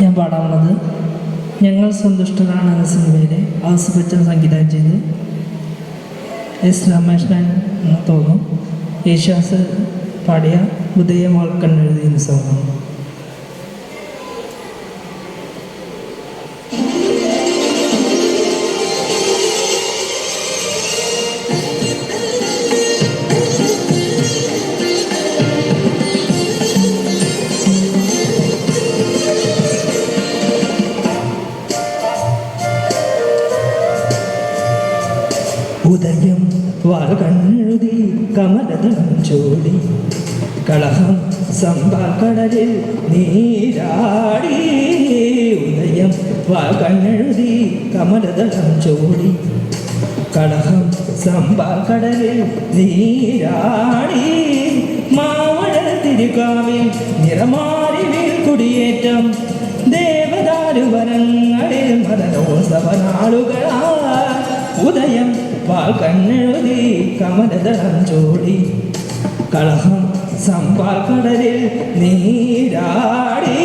ഞാൻ പാടാവുന്നത് ഞങ്ങൾ സന്തുഷ്ടരാണ് എന്ന സിനിമയിലെ ആസുബച്ചൻ സംഗീതം ചെയ്ത് എസ് രാമകൃഷ്ണൻ എന്ന് തോന്നും യേശുദാസ് പാടിയ ഉദയമാൾ കണ്ണെഴുതിയ സോങ്ങാണ്. ഉദയം വാൽകണ്ണെഴുതി കമലദളം ചോടി കളഹം സമ്പാൽക്കടലിൽ നീരാടി. ഉദയം വാൽകണ്ണെഴുതി കമലദളം ചോടി കളഹം സമ്പാൽക്കടലിൽ നീരാടി. മാവഴൽ തിരുകാവിൽ നിറമാരിവിൽ കുടിയേറ്റം ദേവദാരുവനങ്ങളിൽ മദനോത്സവനാളുകളാ. ഉദയം വാൽകണ്ണെഴുതി കമലദളം ചോടി കളഹം സമ്പാൽക്കടലിൽ നീരാടി.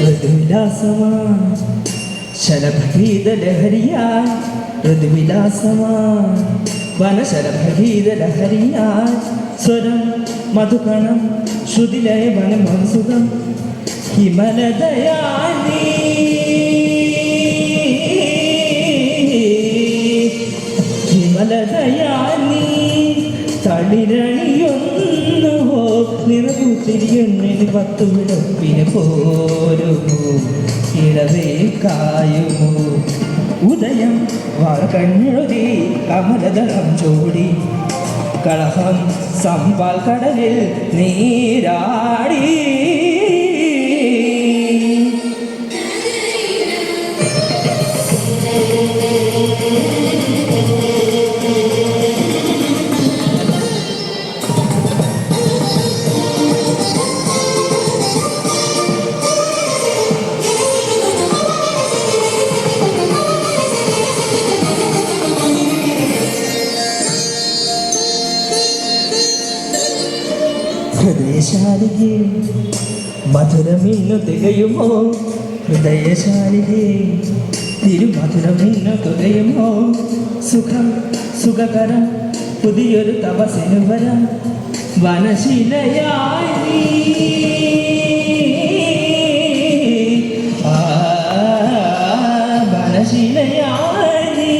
ഋതുവിലാസമാ ശലഭഗീത ലഹരിയായി ഋതുവിലാസമാ വനശലഭഗീത ലഹരിയായി സ്വരം മധുകണം ശ്രുതിലയ വനമസുഖം ഹിമലദയാനി. ഹിമലദയാനി തളിരണിയൊന്നുവോ നിറകൂത്തിരിയെണ്ണിന് 10 വിളപ്പിന് പോരുമോ ഇളവേ കായുമോ. ഉദയം വാൽകണ്ണെഴുതി കമലദളം ചോടി കളഹം സമ്പാൽക്കടലിൽ നീരാടി. ഹൃദയശാലികേ മധുരമിന്നു തികയുമോ ഹൃദയശാലികേ തിരുമധുരമിന്നു തുകയുമോ. സുഖം സുഖകരം പുതിയൊരു തപസ്സിനു വരം വനശിലയായി. വനശിലയായി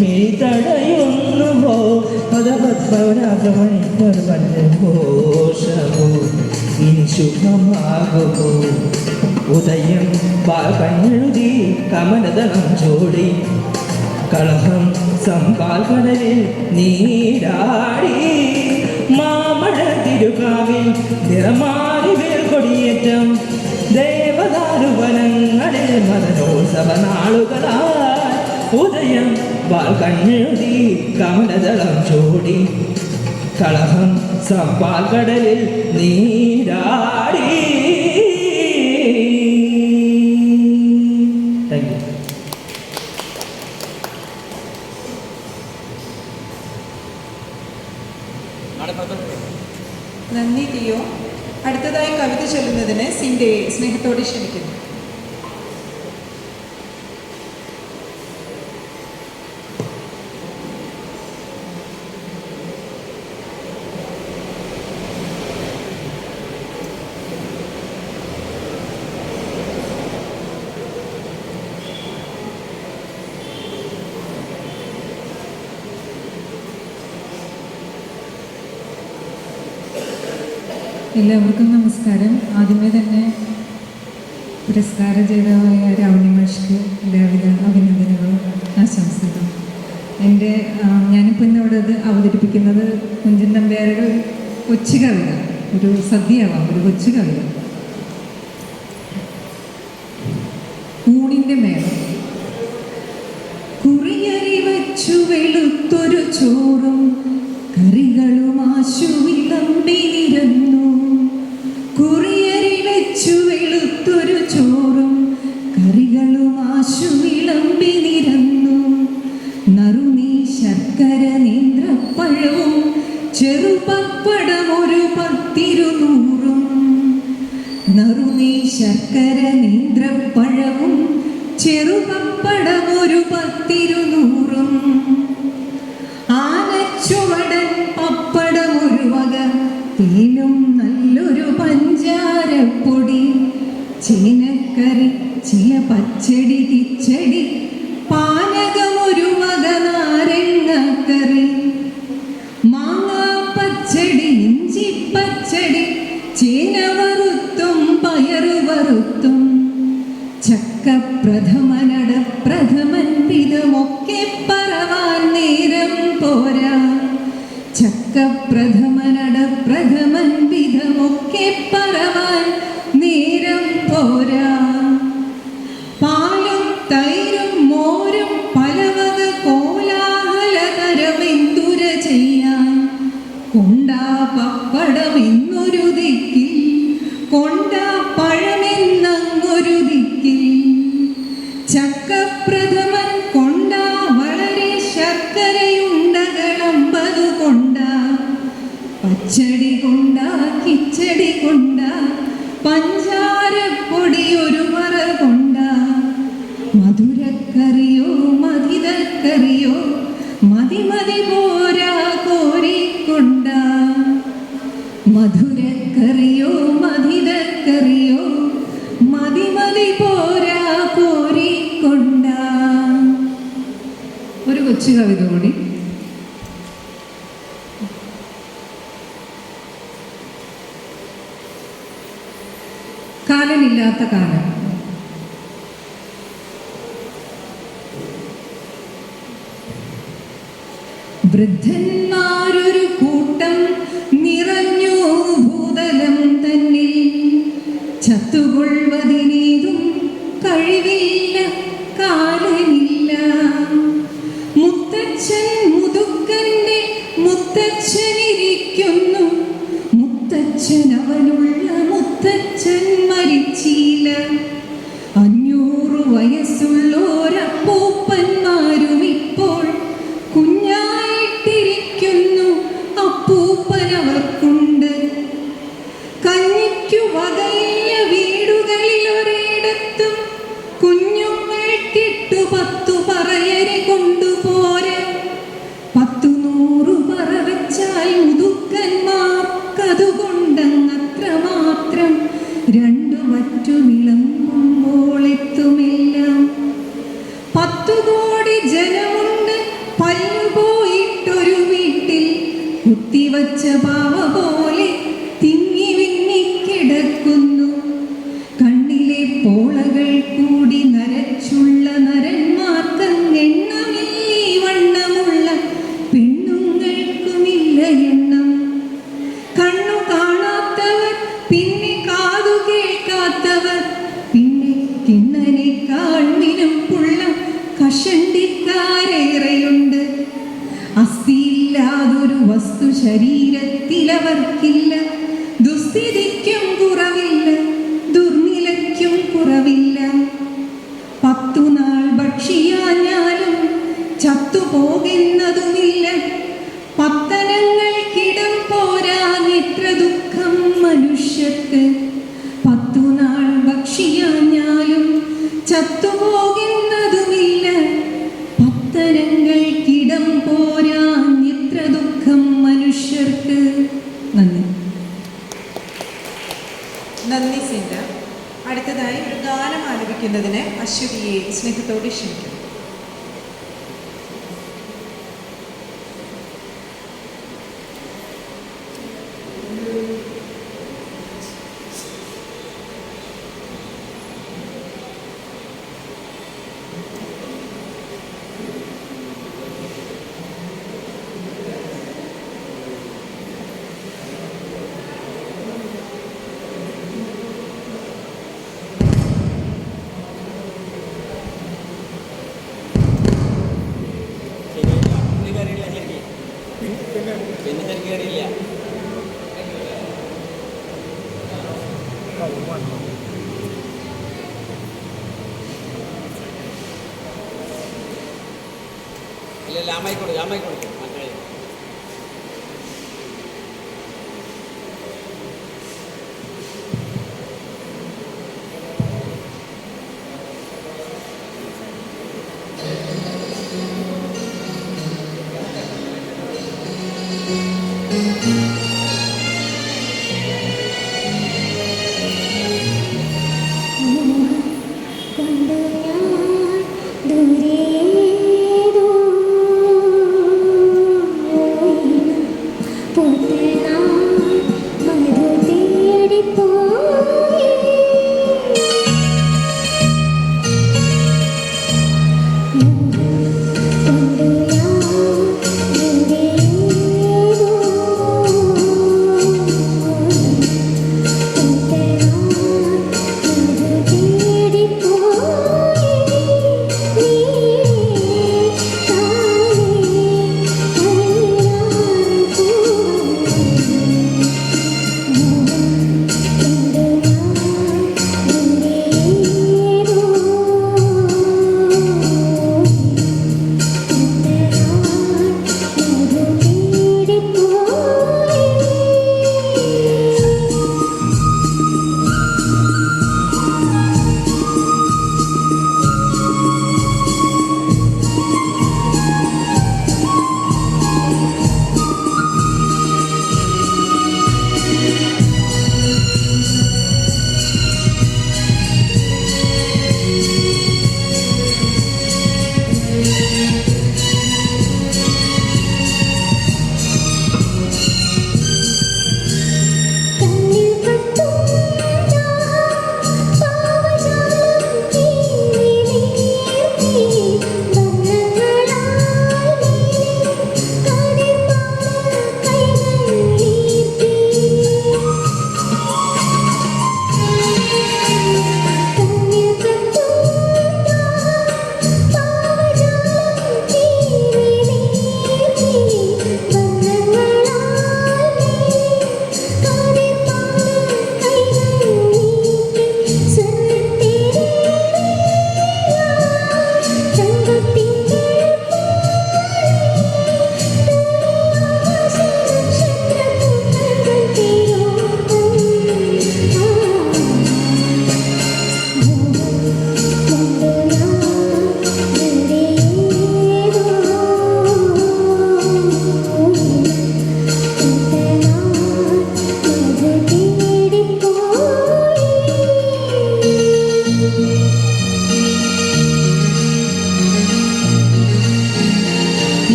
മിഴിതടയുന്നുവോ പദപത്മനാഗമണിക്കൊരു ഘോഷമോ ഇനി ശുഭമാകുമോ. ഉദയം വാൽകണ്ണെഴുതി കമലദളം ചോടി കളഹം സമ്പാൽക്കടലിൽ നീരാടി. മാമഴ തിരുകാവിൽ നിറമാരിവേൽ കൊടിയേറ്റം ദേവദാരുവനങ്ങളിൽ മദനോത്സവനാളുകളായി. ഉദയം വാൽകണ്ണെഴുതി കമലദളം ചോടി കളഹം സമ്പാൽക്കടലിൽ നീരാടി. നന്ദി ടിയോ. അടുത്തതായി കവിത ചൊല്ലുന്നതിന് സിൻഡയെ സ്നേഹത്തോടെ ക്ഷണിക്കുന്നു. എല്ലാവർക്കും നമസ്കാരം. ആദ്യമേ തന്നെ പുരസ്കാര ജേതാവായ രാവണി മാഷ്ക്ക് എല്ലാവിധ അഭിനന്ദനങ്ങളും ആശംസകളും. ഞാനിപ്പോൾ ഇന്നിവിടെ അവതരിപ്പിക്കുന്നത് കുഞ്ചൻ നമ്പ്യാരുടെ കൊച്ചു കവിത, ഒരു സദ്യയാവാം, ഒരു കൊച്ചു കവിത. ഊണിൻ്റെ മേളം. കുറിയരി വച്ചു വെളുത്തൊരു ചോറും കറികളും ആശു വിളമ്പി നിരന്നു. കുറിയരി വെച്ചു വെളുത്തൊരു ചോറും കറികളും ആശു വിളമ്പി നിരന്നു. നറുനീ ശർക്കര നേന്ത്രപ്പഴവും ചെറുപപ്പടം ഒരു 10-100. നറുനീ ശർക്കര നേന്ത്രപ്പഴവും ചെറുപപ്പടം ഒരു 10-100. ആനച്ചുവടൻ പപ്പടം ഒരു വക, തേനും നല്ലൊരു പഞ്ചാരപ്പൊടി, ചേനക്കറി ചില പച്ചടി കിച്ചടി, പാനകം ഒരു വക നാരങ്ങക്കറി, മാങ്ങാ പച്ചടി ഇഞ്ചിപ്പച്ചടി, ചേന വറുത്തും പയറു വറുത്തും, ചക്കപ്രഥമനട പ്രഥമൻ വിധമൊക്കെ പറവാൻ നേരം പോരാ. ചക്കപ്രഥമനട പ്രഥമൻ വിധമൊക്കെ പറവാൻ നേരം പോരാ. പാലും തൈരും മോരും പലവക കോലാഹലതരമെന്തുര ചെയ്യാൻ. കൊണ്ടാ പപ്പടം എന്നൊരു ദിക്കിൽ, കൊണ്ടാ പഴമെന്നങ്ങൊരു ദിക്കിൽ, ചക്കപ്രഥമൻ കൊണ്ടാ വളരെ ശർക്കരയുണ്ടകളമ്പതു കൊണ്ടാ, പച്ചടി കൊണ്ടാ കിച്ചടി കൊണ്ടാ, പഞ്ചാരപ്പൊടി ഒരു പറ കൊണ്ടാ, മധുരക്കറിയോ മധിതക്കറിയോ മതി മതി പോരാ കോരിക്കൊണ്ടാ. മധുരക്കറിയോ മധിതക്കറിയോ മതി മതി പോരാ കോരിക്കൊണ്ടാ. ഒരു കൊച്ചു കവിത കൂടി. കാലമില്ലാത്ത കാലം. വൃദ്ധന്മാരൊരു കൂട്ടം നിറഞ്ഞു ഭൂതലം തന്നിൽ, ചത്തുകൊള്ളുവതിനേതും കഴിവില്ല കാലമില്ല. മുത്തച്ഛൻ മുതുക്കൻ്റെ മുത്തച്ഛനിരിക്കുന്നു, മുത്തച്ഛൻ അവനുള്ള മുത്തച്ഛൻ മരിച്ചില്ല. 500 വയസ്സുള്ളോരപ്പൂപ്പന്മാരും ഇപ്പോൾ കുഞ്ഞായിട്ടിരിക്കുന്നു, അപ്പൂപ്പനവർക്കുണ്ട്. കഞ്ഞിക്കു വകയില്ല വീടുകളിൽ ഒരിടത്തും, കുഞ്ഞുങ്ങൾക്കിട്ടു 10 പറയരി കൊണ്ടുപോരെ. 10-100 പറ വെച്ചാൽ മുതുക്കന്മാർക്കതുകൊണ്ടങ്ങത്ര മാത്രം. 2 വറ്റു വിളമ്പുമ്പോൾ എത്തുമെല്ലാം. 10 കോടി ജനമുണ്ട് പല്ലുപോയിട്ടൊരു വീട്ടിൽ, കുത്തിവച്ച പാവ പോലെ തിങ്ങി വിങ്ങിക്കിടക്കുന്നു. കണ്ണിലെ പോളകൾ കൂടി നരച്ചുള്ള നരന്മാർക്കെണ്ണമില്ലീ വണ്ണമുള്ള പെണ്ണുങ്ങൾക്കുമില്ല എണ്ണം. കണ്ണു കാണാത്തവർ, പിന്നെ കാതു കേൾക്കാത്തവർ, പിന്നെ കിണ്ണനേക്കാൾ മിനുപ്പുള്ള കഷണ്ടിക്കാരേറെയുണ്ട്. അസ്ഥിയില്ലാതൊരു വസ്തു ശരീരത്തിലവർക്കില്ല. ദുസ്ഥിതിക്കും കുറവില്ല, ദുർനിലയ്ക്കും കുറവില്ല. 10 നാൾ ഭക്ഷിയാഞ്ഞാലും ചത്തുപോകുന്നതുമില്ല. പത്തനങ്ങൾക്കിടം പോരാഞ്ഞെത്ര ദുഃഖം മനുഷ്യർക്ക്. 10 നാൾ ഭക്ഷിയാഞ്ഞാലും ചത്തുപോകുന്നതുമില്ല. പത്തനങ്ങൾക്കിടം പോരാഞ്ഞെത്ര ദുഃഖം മനുഷ്യർക്ക്. നന്ദി. നന്ദി സിൻഡ. അടുത്തതായി ഒരു ഗാനം ആലപിക്കുന്നതിന് അശ്വതിയെ സ്നേഹത്തോടെ ക്ഷണിക്കുന്നു.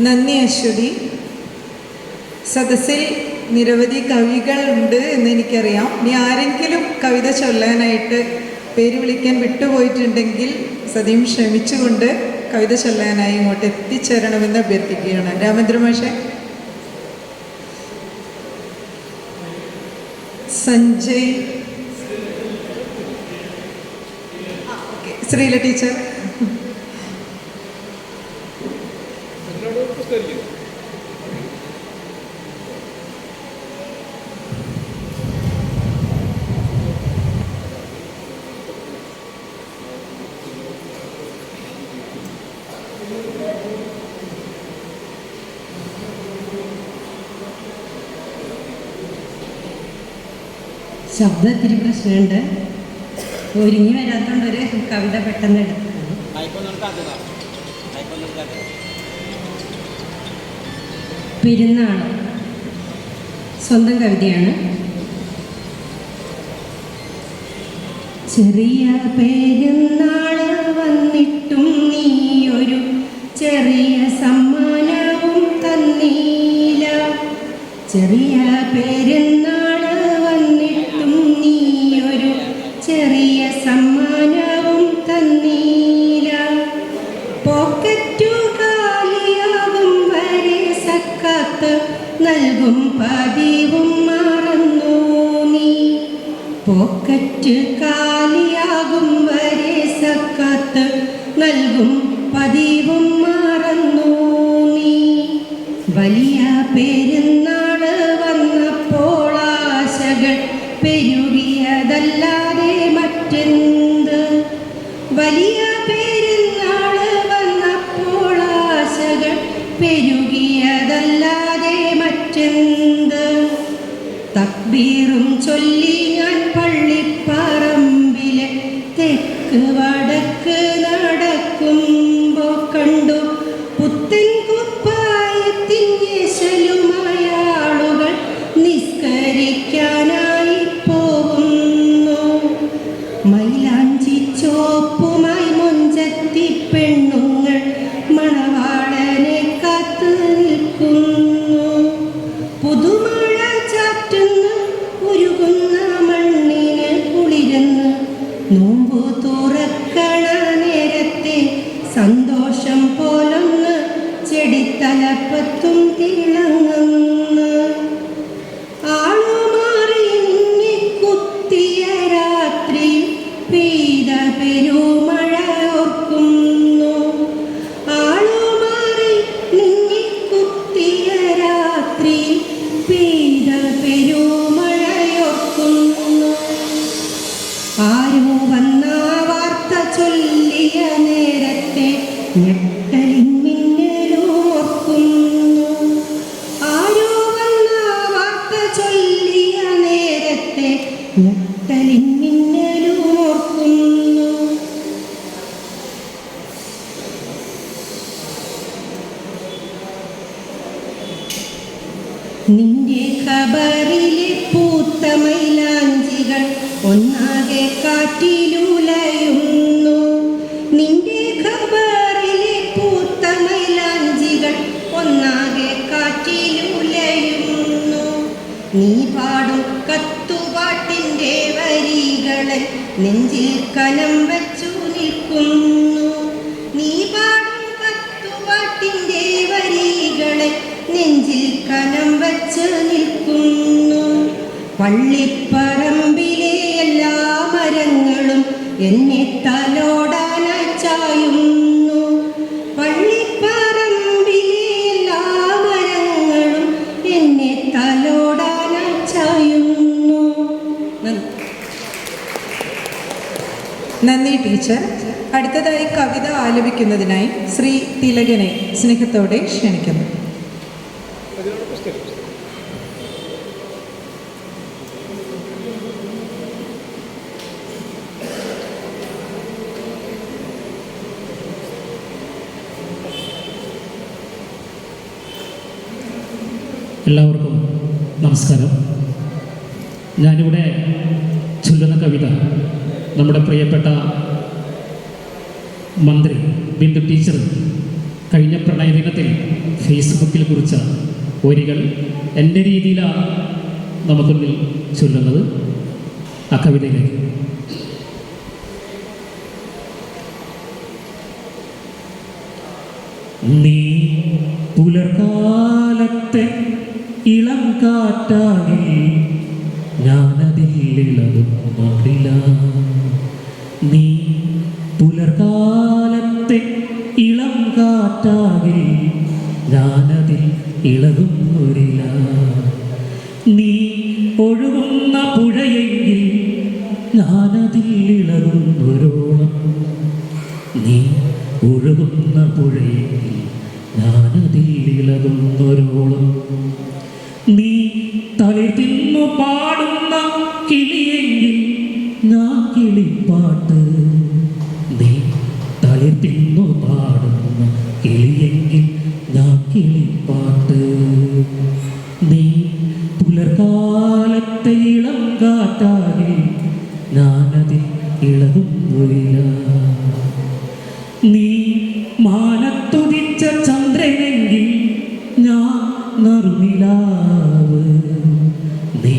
നന്ദി അശ്വതി. സദസ്സിൽ നിരവധി കവികളുണ്ട് എന്ന് എനിക്കറിയാം. ഇനി ആരെങ്കിലും കവിത ചൊല്ലാനായിട്ട് പേര് വിളിക്കാൻ വിട്ടുപോയിട്ടുണ്ടെങ്കിൽ സദ്യം ക്ഷമിച്ചുകൊണ്ട് കവിത ചൊല്ലാനായി ഇങ്ങോട്ട് എത്തിച്ചേരണമെന്ന് അഭ്യർത്ഥിക്കുകയാണ്. രാമേന്ദ്ര മാഷെ. സഞ്ജയ്. ശ്രീല ടീച്ചർ. ശബ്ദത്തിരി പ്രശ്നമുണ്ട്. ഒരുങ്ങി വരാത്തോണ്ടൊരു കവിത പെട്ടെന്ന് എടുത്തു. പെരുന്നാൾ സ്വന്തം കവിതയാണ്. ചെറിയ പെരുന്നാൾ വന്നിട്ടും നീയൊരു ചെറിയ സമ്മാനവും തന്നീല. ചെറിയ പെരുന്നാൾ വന്നിട്ടും നീയൊരു ചെറിയ സമ്മാനവും തന്നീല. പോക്കറ്റു കാലിയാകും വരെ സക്കാത്ത് നൽകും പതിവും മറന്നു നീ. പോക്കറ്റ് കാലിയാകും വരെ സക്കാത്ത് നൽകും പതിവും മറന്നു നീ. വലിയ പെരുന്നാള് വന്നപ്പോൾ ആശകൾ പെരുകിയതല്ലാതെ മറ്റെന്ത്. വലിയ പെരുന്നാള് വന്നപ്പോൾ ആശകൾ പെരുകിയതല്ലാതെ മറ്റെന്ത്. തക്ബീറും ചൊല്ലി ഞാൻ പള്ളിപ്പറമ്പിലെ തെക്ക് വടക്ക് നടക്കുമ്പോ കണ്ടു പുത്തൻ കുപ്പായത്തിൻ യേശലുമായ ആളുകൾ നിസ്കരിക്കാനായി പോകുന്നു. മൈലാഞ്ചി ചോപ്പുമായി മൊഞ്ചത്തി പെണ്ണുങ്ങൾ മണവാളനെ കാത്തു നിൽക്കുന്നു. പുതുമഴ ചാറ്റുന്ന ഉരുകുന്ന മണ്ണിന് കുളിരുന്ന് നോമ്പു തുറക്കണ നേരത്തെ സന്തോഷം പോലൊന്ന് ചെടിത്തലപ്പത്തും തിളങ്ങുന്നു. ആളുമാറി കുത്തിയ രാത്രിയിൽ പെയ്ത പെരുമഴ ഓർക്കുന്നു. ആളുമാറി കുത്തിയ രാത്രിയിൽ പെയ്ത പെരുമഴയോർക്കുന്നു. ആരോ വന്ന വാർത്ത ചൊല്ലിയ നേരത്തെ ഞെട്ടലിൻ മിന്നലോർക്കുന്നു. ആരോ വന്ന വാർത്ത ചൊല്ലിയ നേരത്തെ ഞെട്ടലിൻ മിന്നലോർക്കുന്നു. നിന്റെ ഖബറിലെ പൂത്ത മൈലാഞ്ചികൾ ഒന്നാകെ കാറ്റിലുലയുന്നു. നിന്റെ ഖബറിലെ പൂത്ത മൈലാഞ്ചികൾ ഒന്നാകെ കാറ്റിലുലയുന്നു. നീ പാടും കത്തുപാട്ടിൻ്റെ വരികളെ നെഞ്ചിൽ കനം വച്ചു നിൽക്കുന്നു. നീ പാടും കത്തുപാട്ടിൻ്റെ വരികളെ നെഞ്ചിൽ കനം വച്ച് നിൽക്കുന്നു. പള്ളിപ്പറമ്പിലെ എല്ലാ മരങ്ങളും എന്നെ തലോടാനായി ചായുന്നു. പള്ളിപ്പറമ്പിലെ എല്ലാ മരങ്ങളും എന്നെ തലോടാനായി ചായുന്നു. നന്ദി ടീച്ചർ. അടുത്തതായി കവിത ആലപിക്കുന്നതിനായി ശ്രീ തിലകനെ സ്നേഹത്തോടെ ക്ഷണിക്കുന്നു. എല്ലാവർക്കും നമസ്കാരം. ഞാനിവിടെ ചൊല്ലുന്ന കവിത നമ്മുടെ പ്രിയപ്പെട്ട മന്ത്രി ബിന്ദു ടീച്ചർ കഴിഞ്ഞ പ്രണയദിനത്തിൽ ഫേസ്ബുക്കിൽ കുറിച്ച വരികൾ എൻ്റെ രീതിയിലാണ് നമുക്കുള്ളിൽ ചൊല്ലുന്നത്. ആ കവിതയിലേക്ക്. നീ പുലർകാലത്തെ ഇളം കാറ്റാകിൽ ഞാനതിലിളകുന്നില്ല. നീ പുലർകാലത്തെ ഇളം കാറ്റാകിൽ ഞാനതിൽ ഇളകുന്നില്ല. നീ ഒഴുകുന്ന പുഴയെങ്കിൽ ഞാനതിൽ ഇളകുന്നൊരോളം. നീ ഒഴുകുന്ന പുഴയെങ്കിൽ ഞാനതിൽ ഇളകുന്നൊരോളം. നീ തളിർ തിന്നു പാടുന്ന കിളിയെങ്കിൽ ഞാൻ കിളിപ്പാട്ട്. നീ തളിർ തിന്നു പാടുന്ന കിളിയെങ്കിൽ ഞാൻ കിളിപ്പാട്ട്. നീ പുലർക്കാലത്തെ ഇളം കാറ്റാകെ ഞാനതിൽ ഇളകുന്നില്ല. നീ മാനത്തുദിച്ച ചന്ദ്രനെങ്കിൽ ഞാൻ നറുനിലാവ്. നീ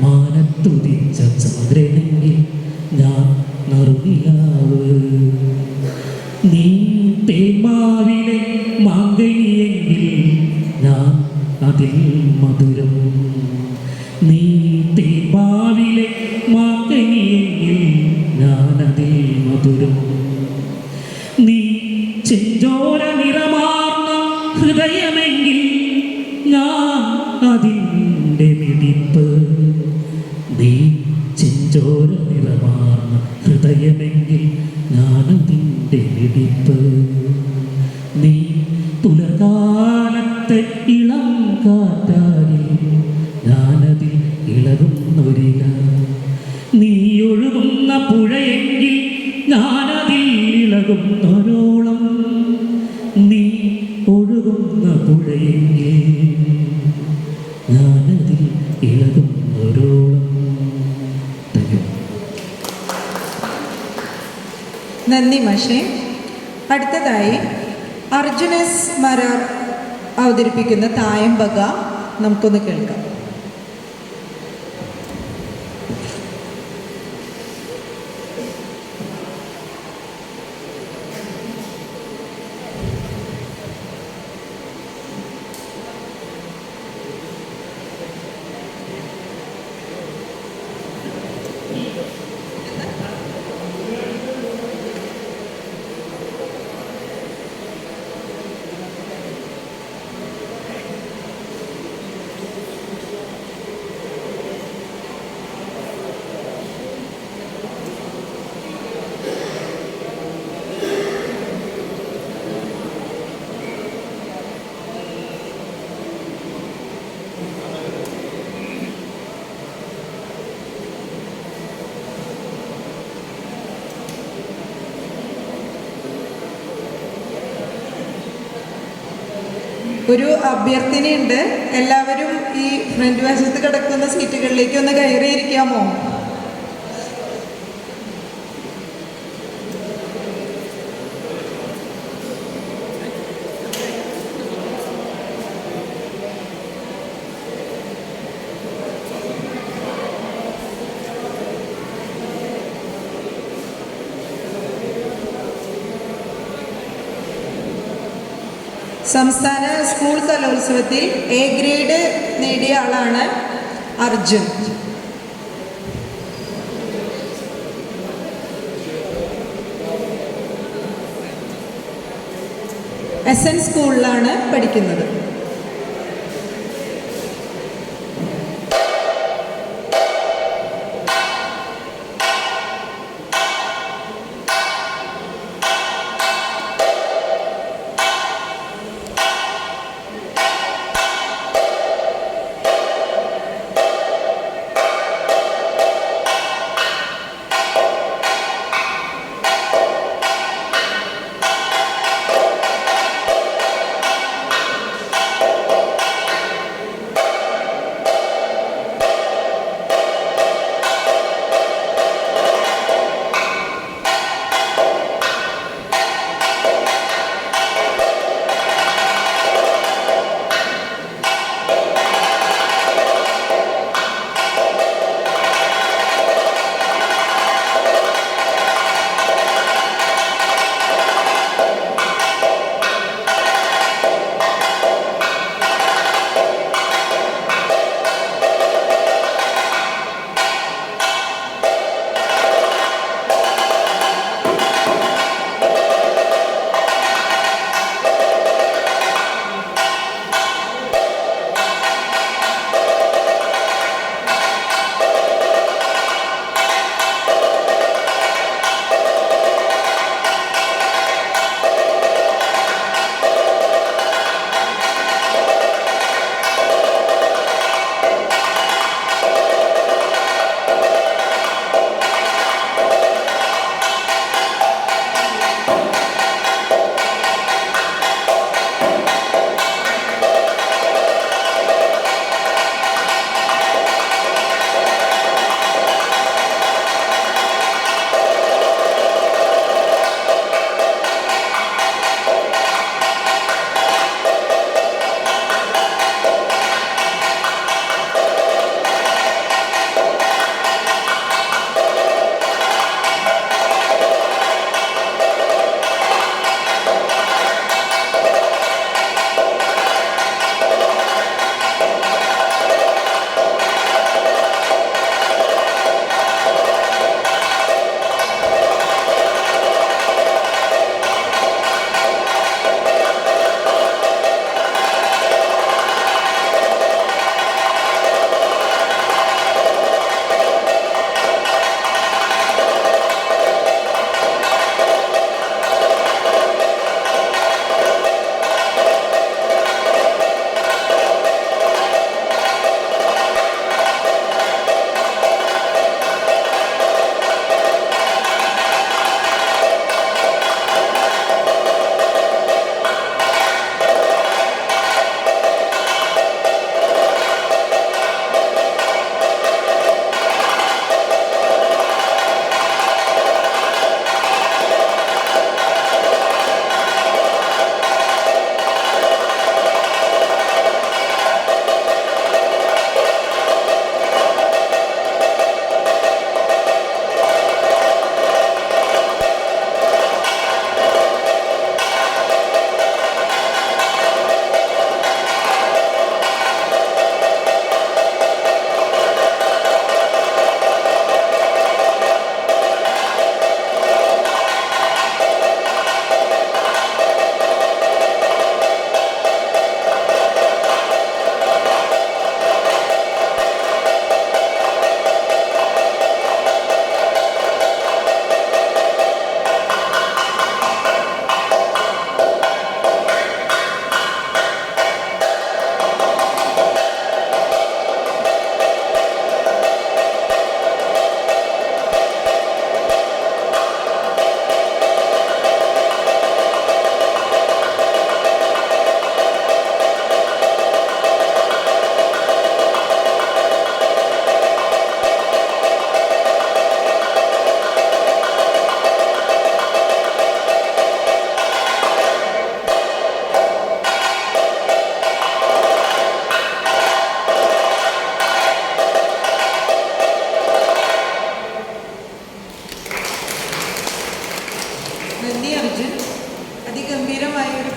മാനത്തുദിച്ച ചന്ദ്രനെങ്കിൽ ഞാൻ നറുനിലാവ്. നീ തേന്മാവിലെ മാങ്കനിയെങ്കിൽ ഞാൻ അതിൽ മധുരം. നീ തേന്മാവിലെ മാങ്കനിയെങ്കിൽ ഞാനതിൽ മധുരം. നീ ചെഞ്ചോര നിറമാർന്ന ഹൃദയമെങ്കിൽ ഞാൻ അതിൻ്റെ മിടിപ്പ്. നീ ചെഞ്ചോര നിറമാർന്ന ഹൃദയമെങ്കിൽ ഞാനതിൻ്റെ മിടിപ്പ്. നീ പുലർകാലത്തെ ഇളം കാറ്റാകെ ഞാനതിൽ ഇളകുന്നൊരില. നീ ഒഴുകുന്ന പുഴയെങ്കിൽ ഞാനതിൽ ഇളകുന്നൊരോളം. നീ ഒഴുകുന്ന പുഴയെങ്കിൽ ഞാനതിൽ ഇളകുന്നൊരോളം. നന്ദി മാഷേ. അടുത്തതായി അർജുനസ് മരാർ അവതരിപ്പിക്കുന്ന തായമ്പക നമുക്കൊന്ന് കേൾക്കാം. ഒരു അഭ്യർത്ഥനയുണ്ട്. എല്ലാവരും ഈ ഫ്രണ്ട് വശത്ത് കിടക്കുന്ന സീറ്റുകളിലേക്ക് ഒന്ന് കയറിയിരിക്കാമോ? സംസ്ഥാന സ്കൂൾ കലോത്സവത്തിൽ എ ഗ്രേഡ് നേടിയ ആളാണ് അർജുൻ. SN സ്കൂളിലാണ് പഠിക്കുന്നത്.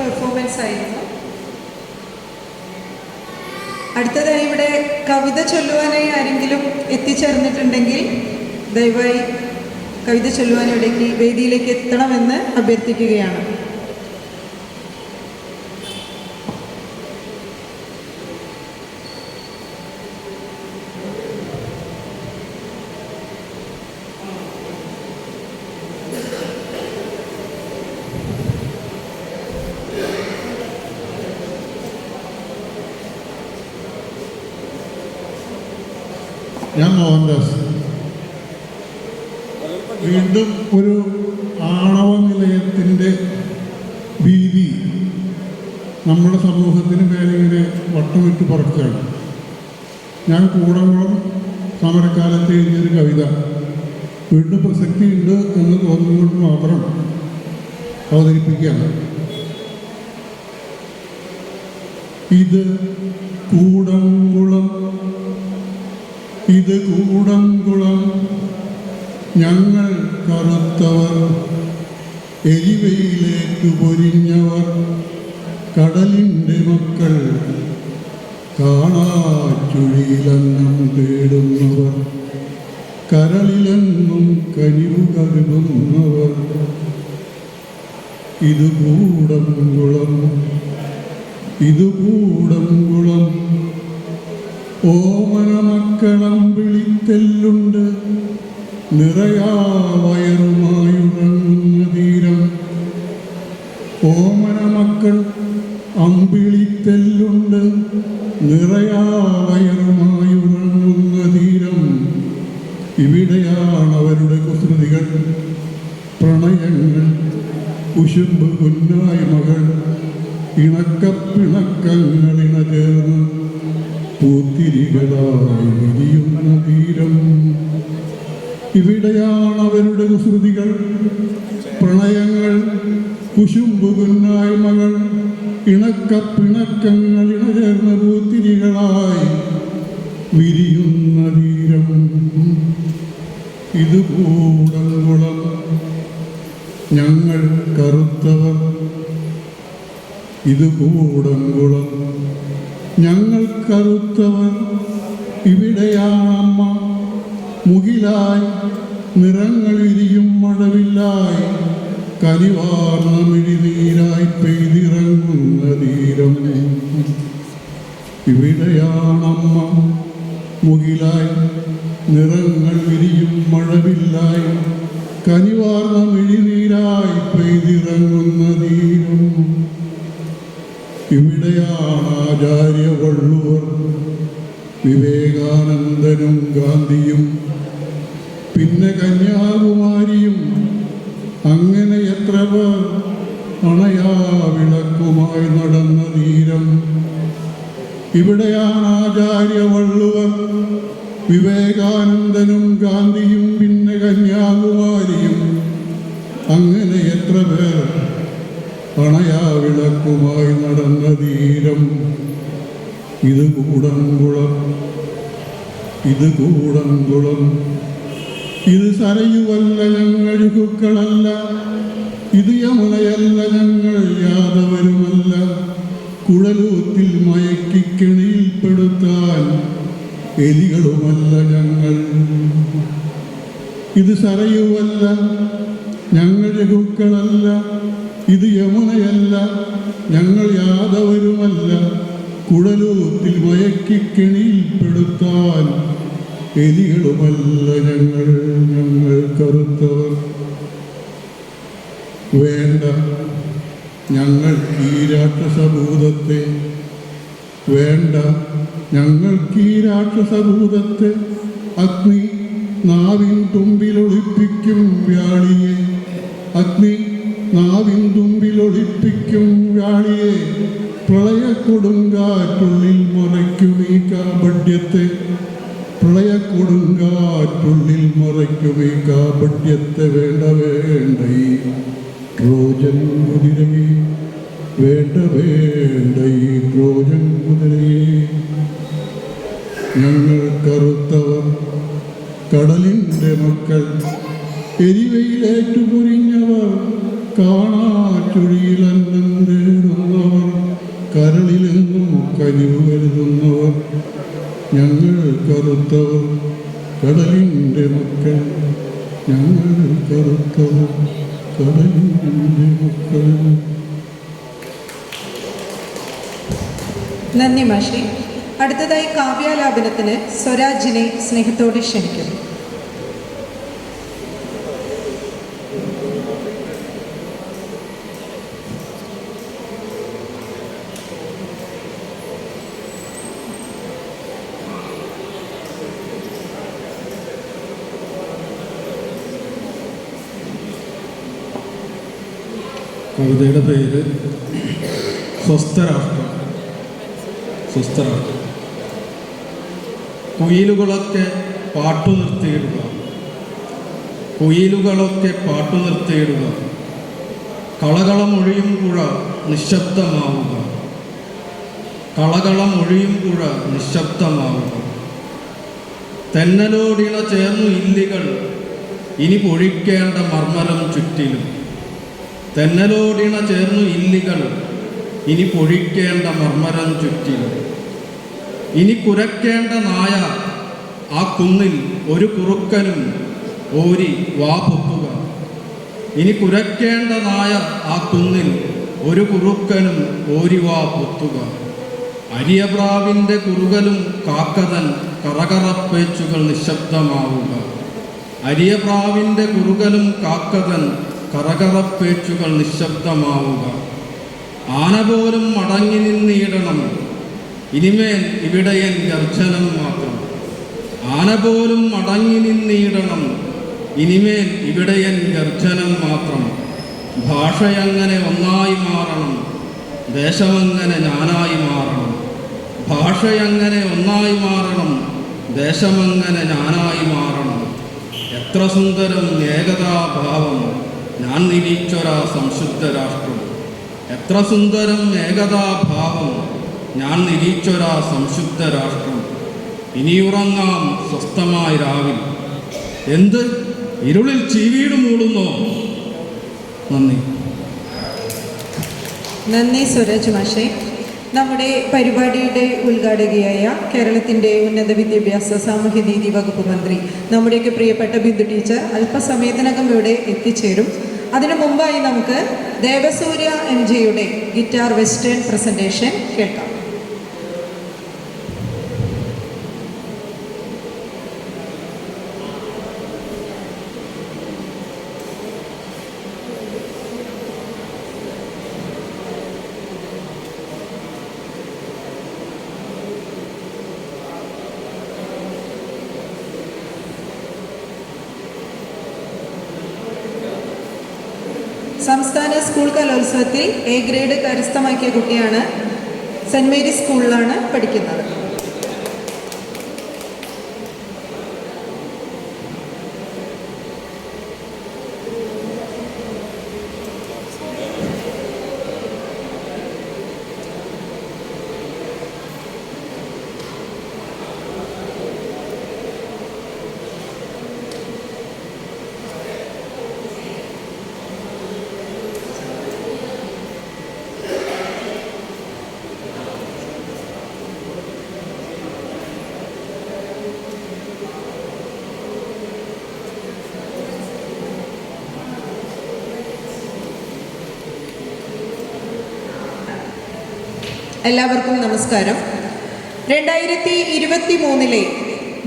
പെർഫോമൻസ് ആയിരുന്നു. അടുത്തതായി ഇവിടെ കവിത ചൊല്ലുവാനായി ആരെങ്കിലും എത്തിച്ചേർന്നിട്ടുണ്ടെങ്കിൽ ദയവായി കവിത ചൊല്ലുവാൻ ഇവിടേക്ക് വേദിയിലേക്ക് എത്തണമെന്ന് അഭ്യർത്ഥിക്കുകയാണ്. ഞാൻ മോഹൻദാസ്. വീണ്ടും ഒരു ആണവ നിലയത്തിൻ്റെ ഭീതി നമ്മുടെ സമൂഹത്തിന് മേലിങ്ങനെ വട്ടമിട്ട് പറക്കുകയാണ്. ഞാൻ കൂടംകുളം സമരക്കാലത്ത് എഴുതിയൊരു കവിത വീണ്ടും പ്രസക്തിയുണ്ട് എന്ന് തോന്നുന്നത് മാത്രം അവതരിപ്പിക്കുകയാണ്. ഇത് കൂടംകുളം, ഇത് കൂടംകുളം, ഞങ്ങൾ കറുത്തവർ, എരിവയിലേക്കു പൊരിഞ്ഞവർ, കടലിൻ്റെ മക്കൾ, കാണാച്ചുഴിയിലന്നം തേടുന്നവർ, കരളിലെന്നും കനിവു കരുതുന്നവർ. ഇത് കൂടംകുളം, ഇത് കൂടംകുളം, ഓമന മക്കളം വിളിത്തെല്ലുണ്ട്, നിറയാ വയറുമായുറങ്ങുന്ന തീരം. ഓമന മക്കൾ അമ്പിളിത്തെല്ലുണ്ട്, നിറയാ വയറുമായുറങ്ങുന്ന തീരം. ഇവിടെയാണ് അവരുടെ കുസൃതികൾ, പ്രണയങ്ങൾ, കുശുമ്പ് കുന്നായ്മകൾ, ഇണക്കപ്പിണക്കങ്ങളിണ ചേർന്ന് പൂത്തിരികളായി വിരിയുന്ന തീരം. ഇവിടെയാണ് അവരുടെ കുസൃതികൾ, പ്രണയങ്ങൾ, കുശുമ്പ് കുന്നായ്മകൾ, ഇണക്കപ്പിണക്കങ്ങൾ ഇണചേർന്ന പൂത്തിരികളായി വിരിയുന്ന തീരം. ഇത് കൂടംകുളം, ഞങ്ങൾ കറുത്തവർ. ഇത് കൂടംകുളം, ഞങ്ങൾ കറുത്തവർ. ഇവിടെയാണമ്മ മുകിലായി നിറങ്ങൾ വിരിയും മഴവില്ലായി, കനിവാർന്ന മിഴിനീരായി പെയ്തിറങ്ങുന്ന തീരം. ഇവിടെയാണമ്മ മുകിലായി നിറങ്ങൾ വിരിയും മഴവില്ലായി, കനിവാർന്ന മിഴിനീരായി പെയ്തിറങ്ങുന്ന തീരം. ഇവിടെയാണ് ആചാര്യവള്ളുവർ, വിവേകാനന്ദനും ഗാന്ധിയും, പിന്നെ കന്യാകുമാരിയും. അങ്ങനെ എത്ര പേർ അണയാ വിളക്കുമായി നടന്ന തീരം. ഇവിടെയാണ് ആചാര്യവള്ളുവർ, വിവേകാനന്ദനും ഗാന്ധിയും, പിന്നെ കന്യാകുമാരിയും. അങ്ങനെ എത്ര പേർ അണയാ വിളക്കുമായി നടന്ന തീരം. ഇത് കൂടംകുളം, ഇത് കൂടംകുളം, ഇത് സരയുവല്ല ഞങ്ങൾ യുഗുക്കളല്ല, ഇത് യമുനയല്ല ഞങ്ങൾ യാദവരുമല്ല, കുഴലൂത്തിൽ മയക്കി കെണിയിൽപ്പെടുത്താൻ എലികളുമല്ല ഞങ്ങൾ. ഇത് സരയുവല്ല ഞങ്ങൾ യഹൂക്കളല്ല, ഇത് യമുനയല്ല ഞങ്ങൾ യാദവരുമല്ല, കുഴലൂത്തിൽ മയക്കി കെണിയിൽപ്പെടുത്താൻ എലികളുമല്ല ഞങ്ങൾ. ഞങ്ങൾ കറുത്തവർ. വേണ്ട ഞങ്ങൾക്ക് ഈ രാക്ഷസഭൂതത്തെ, വേണ്ട ഞങ്ങൾക്ക് ഈ രാക്ഷസഭൂതത്തെ. അഗ്നി നാവിൻ തുമ്പിലൊളിപ്പിക്കും വ്യാളിയെ, അഗ്നി നാവിൻ തുമ്പിലൊളിപ്പിക്കും വ്യാളിയെ. പ്രളയക്കൊടുങ്കാറ്റുള്ളിൽ മറയ്ക്കും ഈ കാപഢ്യത്തെ, പ്രളയക്കൊടുങ്കാറ്റുള്ളിൽ മറയ്ക്കും ഈ കാപഢ്യത്തെ. വേണ്ട വേണ്ട ഈ ട്രോജൻ കുതിരയെ, വേണ്ട വേണ്ട ഈ ട്രോജൻ കുതിരയെ. ഞങ്ങൾ കറുത്തവർ, കടലിൻ്റെ മക്കൾ, എരിവയിലേറ്റു പൊരിഞ്ഞവർ, കാണാ ചുഴിയിലന്നം തേടും കരളിലെന്നും കനിവ് കരുതുന്നവർ, ഞങ്ങൾ കറുത്തവർ കടലിൻ്റെ മക്കൾ, ഞങ്ങൾ കറുത്തവർ കടലിൻ്റെ മക്കൾ. നന്ദി മാഷി. അടുത്തതായി കാവ്യാലാപനത്തിന് സ്വരാജിനെ സ്നേഹത്തോടെ ക്ഷണിക്കുന്നു. കവിതയുടെ പേര് സ്വസ്ഥരാഷ്ട്രം. സ്വസ്ഥരാഷ്ട്രം. കുയിലുകളൊക്കെ പാട്ടു നിർത്തിയിടുക, കുയിലുകളൊക്കെ പാട്ടു നിർത്തിയിടുക, കളകളമൊഴിയും പുഴ നിശബ്ദമാവുക, കളകളമൊഴിയും പുഴ നിശബ്ദമാവുക. തെന്നലോടിണ ചേർന്നു ഇല്ലികൾ ഇനി പൊഴിക്കേണ്ട മർമ്മരം ചുറ്റിലും, തെന്നലോടിണ ചേർന്നു ഇല്ലികൾ ഇനി പൊഴിക്കേണ്ട മർമ്മരം ചുറ്റിലും. ഇനി കുരക്കേണ്ട നായ ആ കുന്നിൽ ഒരു കുറുക്കനും ഓരി വാ പൊത്തുക, ഇനി കുരക്കേണ്ട നായ ആ കുന്നിൽ ഒരു കുറുക്കനും ഓരി വാ പൊത്തുക. അരിയപ്രാവിൻ്റെ കുറുകലും കാക്കതൻ കറകറപ്പേച്ചുകൾ നിശബ്ദമാവുക, അരിയപ്രാവിൻ്റെ കുറുകലും കാക്കതൻ കറകറപ്പേച്ചുകൾ നിശബ്ദമാവുക. ആന പോലും മടങ്ങി നിന്നിടണം ഇനിമേൽ ഇവിടെയൻ ഗർജനം മാത്രം, ആന പോലും മടങ്ങി നിന്നിടണം ഇനിമേൽ ഇവിടെയൻ ഗർജനം മാത്രം. ഭാഷയങ്ങനെ ഒന്നായി മാറണം, ദേശമങ്ങനെ ഞാനായി മാറണം, ഭാഷയങ്ങനെ ഒന്നായി മാറണം, ദേശമങ്ങനെ ഞാനായി മാറണം. എത്ര സുന്ദരം ഏകതാഭാവം ഞാൻ നിരീച്ചൊരാ സംശുദ്ധ രാഷ്ട്രം, എത്ര സുന്ദരം ഏകതാഭാവം ഞാൻ നിരീച്ചൊരാ സംശുദ്ധ രാഷ്ട്രം. ഇനിയുറങ്ങാം സ്വസ്ഥമായി രാവിൽ, എന്ത് ഇരുളിൽ ചീവീട് മൂടുന്നോ. നന്ദി. നന്ദി സ്വരാജ് മാഷെ. നമ്മുടെ പരിപാടിയുടെ ഉദ്ഘാടകയായ കേരളത്തിൻ്റെ ഉന്നത വിദ്യാഭ്യാസ സാമൂഹ്യനീതി വകുപ്പ് മന്ത്രി നമ്മുടെയൊക്കെ പ്രിയപ്പെട്ട ബിന്ദു ടീച്ചർ അല്പസമയത്തിനകം ഇവിടെ എത്തിച്ചേരും. അതിനു മുമ്പായി നമുക്ക് ദേവസൂര്യ MJയുടെ ഗിറ്റാർ വെസ്റ്റേൺ പ്രസൻറ്റേഷൻ കേൾക്കാം. സംസ്ഥാന സ്കൂൾ കലോത്സവത്തിൽ A ഗ്രേഡ് കരസ്ഥമാക്കിയ കുട്ടിയാണ്. സെൻറ് മേരീസ് സ്കൂളിലാണ് പഠിക്കുന്നത്. എല്ലാവർക്കും നമസ്കാരം. 2023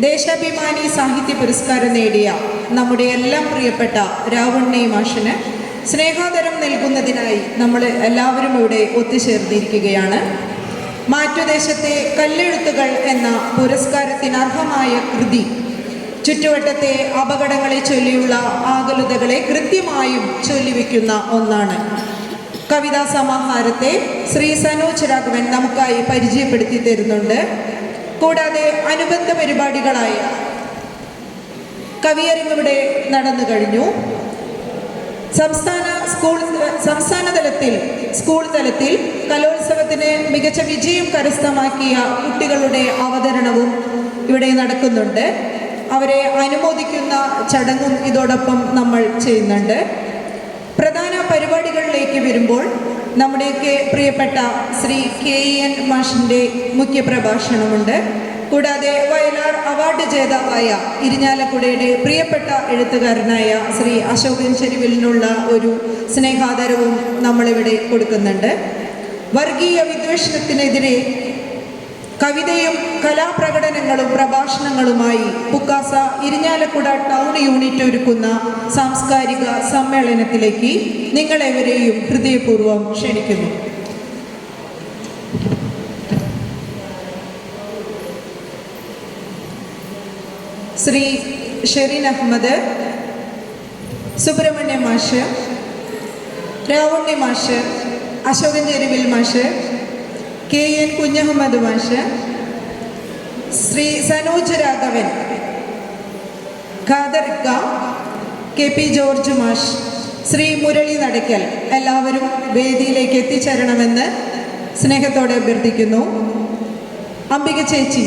ദേശാഭിമാനി സാഹിത്യ പുരസ്കാരം നേടിയ നമ്മുടെ എല്ലാം പ്രിയപ്പെട്ട രാവുണ്ണി മാഷിന് സ്നേഹാദരം നൽകുന്നതിനായി നമ്മൾ എല്ലാവരും ഇവിടെ ഒത്തുചേർന്നിരിക്കുകയാണ്. മാറ്റുദേശത്തെ കല്ലെഴുത്തുകൾ എന്ന പുരസ്കാരത്തിന് അർഹമായ കൃതി ചുറ്റുവട്ടത്തെ അപകടങ്ങളെ ചൊല്ലിയുള്ള ആകുലതകളെ കൃത്യമായും ചൊല്ലിവെക്കുന്ന ഒന്നാണ്. കവിതാ സമാഹാരത്തെ ശ്രീ സനോജ് രാഘവൻ നമുക്കായി പരിചയപ്പെടുത്തി തരുന്നുണ്ട്. കൂടാതെ അനുബന്ധ പരിപാടികളായ കവിയരങ്ങ് ഇവിടെ നടന്നു കഴിഞ്ഞു. സംസ്ഥാന തലത്തിൽ സ്കൂൾ തലത്തിൽ കലോത്സവത്തിന് മികച്ച വിജയം കരസ്ഥമാക്കിയ കുട്ടികളുടെ അവതരണവും ഇവിടെ നടക്കുന്നുണ്ട്. അവരെ അനുമോദിക്കുന്ന ചടങ്ങും ഇതോടൊപ്പം നമ്മൾ ചെയ്യുന്നുണ്ട്. പ്രധാന പരിപാടികളിലേക്ക് വരുമ്പോൾ നമ്മുടെയൊക്കെ പ്രിയപ്പെട്ട ശ്രീ KN മാഷിൻ്റെ മുഖ്യപ്രഭാഷണമുണ്ട്. കൂടാതെ വയലാർ അവാർഡ് ജേതാവായ ഇരിഞ്ഞാലക്കുടയുടെ പ്രിയപ്പെട്ട എഴുത്തുകാരനായ ശ്രീ അശോകൻ ചെരുവിലിനുള്ള ഒരു സ്നേഹാദരവും നമ്മളിവിടെ കൊടുക്കുന്നുണ്ട്. വർഗീയ വിദ്വേഷണത്തിനെതിരെ കവിതയും കലാപ്രകടനങ്ങളും പ്രഭാഷണങ്ങളുമായി പുക്കാസ ഇരിഞ്ഞാലക്കുട ടൗൺ യൂണിറ്റ് ഒരുക്കുന്ന സാംസ്കാരിക സമ്മേളനത്തിലേക്ക് നിങ്ങളെവരെയും ഹൃദയപൂർവ്വം ക്ഷണിക്കുന്നു. ശ്രീ ഷെറിൻ അഹമ്മദ്, സുബ്രഹ്മണ്യ മാഷ്, രാവുണ്ണി മാഷ്, അശോകൻ ചെരുവിൽ മാഷ്, KN കുഞ്ഞഹമ്മദ് മാഷ്, ശ്രീ സനോജ് രാഘവൻ, ഖാദർ ഇക്ക, KP ജോർജ് മാഷ്, ശ്രീ മുരളി നടക്കൽ എല്ലാവരും വേദിയിലേക്ക് എത്തിച്ചേരണമെന്ന് സ്നേഹത്തോടെ അഭ്യർത്ഥിക്കുന്നു. അംബിക ചേച്ചി,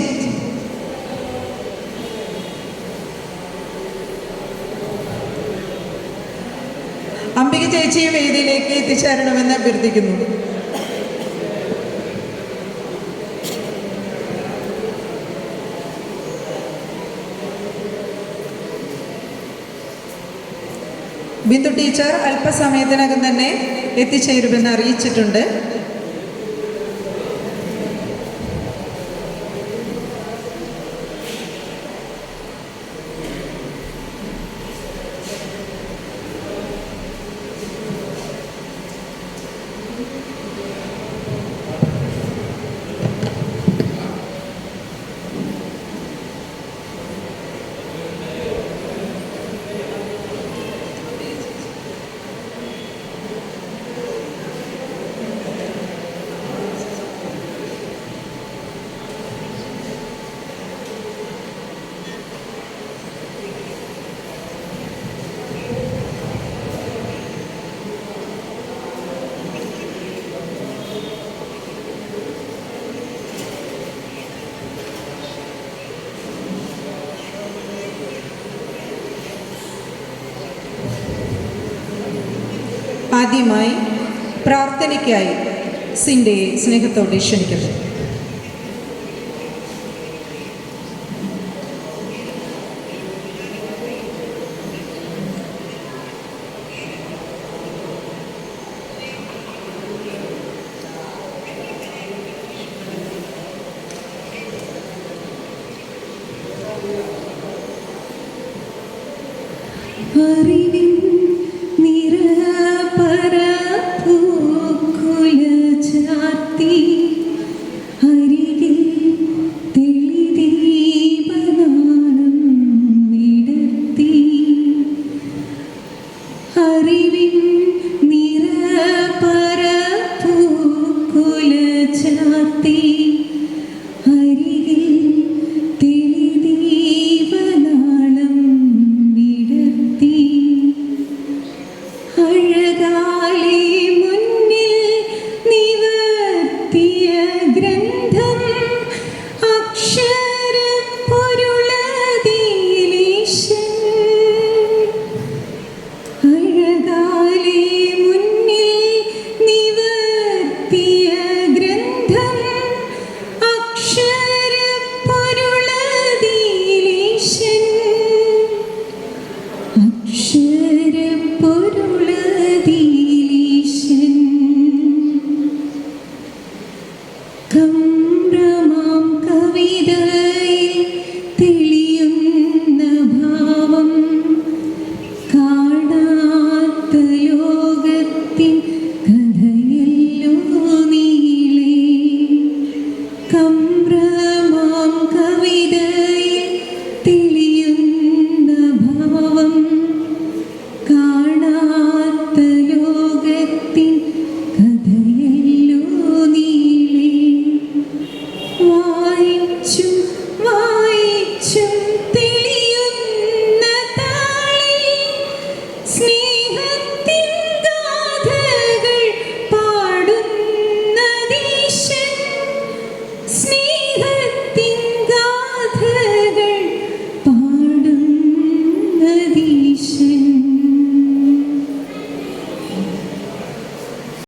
അംബിക ചേച്ചിയെ വേദിയിലേക്ക് എത്തിച്ചേരണമെന്ന് അഭ്യർത്ഥിക്കുന്നു. ബിന്ദു ടീച്ചർ അല്പസമയത്തിനകം തന്നെ എത്തിച്ചേരുമെന്ന് അറിയിച്ചിട്ടുണ്ട്. ആദ്യമായി പ്രാർത്ഥനയ്ക്കായി സിൻഡയെ സ്നേഹത്തോടെ ക്ഷണിക്കുന്നു. അറിവിൻ നിറപരപ്പൂക്കുല ചാർത്തി അരികിൽ തെളിദീപനാളം വിടർത്തി. അറിവിൻ നിറപരപ്പൂക്കുല ചാർത്തി അരികിൽ തെളിദീപനാളം വിടർത്തി. അഴകാലേ മുന്നിൽ നിവർത്തിയ ഗ്രന്ഥം അക്ഷരപ്പൊരുളതിലീശൻ. അഴകാലേ മുന്നിൽ നിവർത്തിയ ഗ്രന്ഥം അക്ഷരപ്പൊരുളതിലീശൻ. അക്ഷരപ്പൊരുളതിലീശൻ. കം